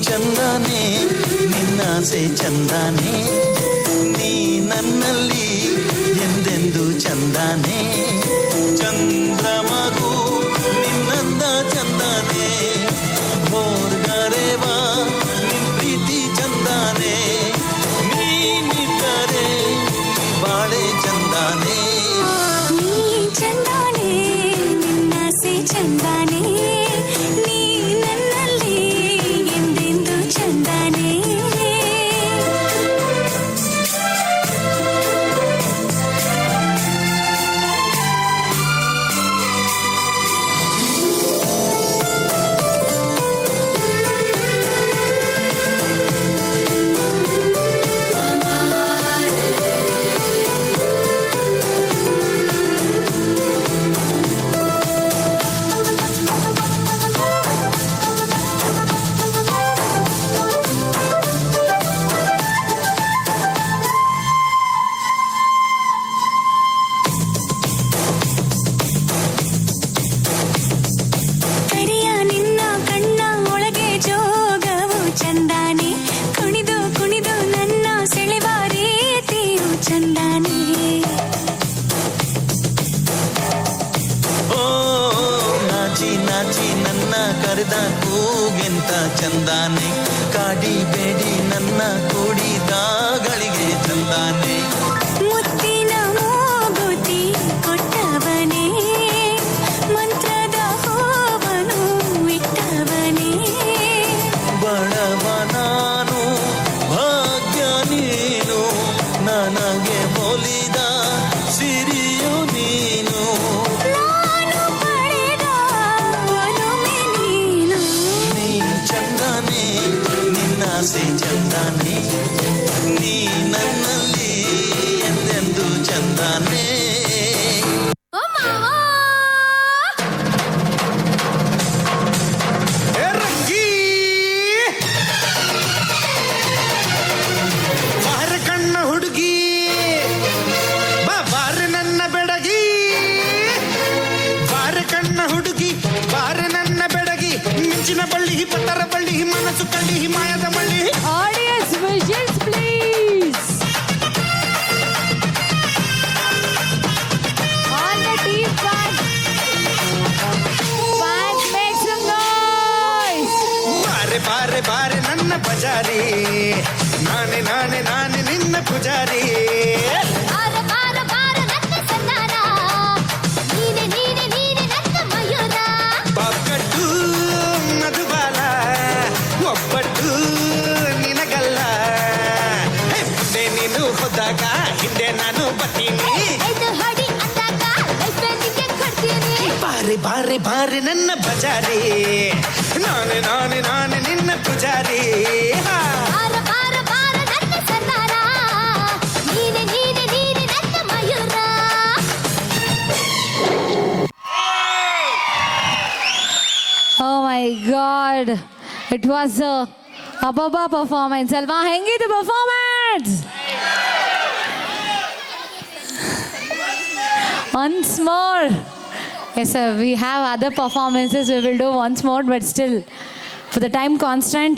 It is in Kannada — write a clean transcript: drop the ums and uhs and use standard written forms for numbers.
ಚಂದಾನೆ ನಿನ್ನಾಸೆ ಚಂದಾನೆ ನೀ ನನ್ನಲ್ಲಿ ಎಂದೆಂದು ಚಂದಾನೆ ಚಂದ್ರಮಗು ನಿನ್ನಂದ ಚಂದಾನೆ ಹೋರ್ಗರೆವಾ ನಿನ್ ಪ್ರೀತಿ ಚಂದಾನೆ ನೀನಿದ್ದರೆ ಬಾಳೆ ಚಂದಾನೆ ನೀ ಚಂದಾನೆ ನಿನ್ನಾಸೆ ಚಂದಾನೆ ನೀ ನನ್ನಲ್ಲಿ ಎಂದೆಂದು ಚಂದಾನೆ ಕರಿಯ ನಿನ್ನ ಕಣ್ಣ ಒಳಗೆ ಜೋಗವು ಚಂದಾನೆ ಕುಣಿದು ಕುಣಿದು ನನ್ನ ಸೆಳೆವ ರೀತಿಯು ಚಂದಾನೆ ಓ ನಾಚಿ ನಾಚಿ ನನ್ನ ಕರೆದ ಕೂಗೆಂತ ಚಂದಾನೆ ಕಾಡಿ ಬೇಡಿ ನನ್ನ ಕೂಡಿದಾಗಳಿಗೆ ಚಂದಾನೆ ಮುತ್ತಿನ ಮೂಗುತಿ ಕೊಟ್ಟವನೇ ಮಂತ್ರದ ಹೋವನು ಇಟ್ಟವನೇ ಬಡವ ನಾನು ಭಾಗ್ಯ ನೀನು ನನಗೆ ಒಲಿದ ಸಿರಿಯು ನೀನು ನಾನು ಪಡೆದ ಒಲುಮೆ ನೀನು ನೀ ಚಂದಾನೆ ನಿನ್ನಾಸೆ ಚಂದಾನೆ ನೀ ನನ್ನಲ್ಲಿ ಎಂದೆಂದು ಚಂದಾನೆ ಓ ಮಾವ ರಂಗಿ ಬಾರ ಕಣ್ಣ ಹುಡುಗಿ ಬಾರ ನನ್ನ ಬೆಡಗಿ ಬಾರ ಕಣ್ಣ ಹುಡುಗಿ ಬಾರ ನನ್ನ ಬೆಡಗಿ ಮಿಂಚಿನ ಬಳ್ಳಿ ಪತ್ತರ ಬಳ್ಳಿ ಮನಸ್ಸು ಕಳ್ಳಿ ಮಾಯದ ಮಳ್ಳಿ Audience visuals, please. On the team front. Fans, make some noise. ಬಾರೆ ಬಾರೆ ಬಾರೆ ನನ್ನ ಬಜಾರಿ ನಾನೇ ನಾನೇ ನಾನೇ ನಿನ್ನ ಪೂಜಾರಿ ಬಾರ ಬಾರ ಬಾರ ನನ್ನ ಸಂದಾನ ನೀನೆ ನೀನೆ ನೀನೆ ನನ್ನ ಮಯೂರ ಬಾಕಟ್ಟು ಮಧುಬಾಲ ಒಬ್ಬಟ್ಟು ನಿನಗಲ್ಲ ಮುಂದೆ ನೀನು ಹೋದಾಗ ಹಿಂದೆ ನಾನು ಬರ್ತೀನಿ ಇದು ಹೊಡಿ ಅಂದಾಗ ಲೈಫ್ ನಿಂಗೆ ಕೊಡ್ತೀನಿ ಬಾರೆ ಬಾರೆ ಬಾರೆ ನನ್ನ ಬಜಾರಿ ನಾನೇ ನಾನೇ ನಾನೇ ನಿನ್ನ ಪೂಜಾರಿ ಹಾ. ಬಾರ ಬಾರ ಬಾರ ನನ್ನ ಸಂದಾನ ನೀನೆ ನೀನೆ ನೀನೆ ನನ್ನ Mayura Oh my God. It was a Ababa performance. Alva, ಹೆಂಗಿದು performance? Once more. Yes, sir. We have other performances we will do once more, but still, for the time constant.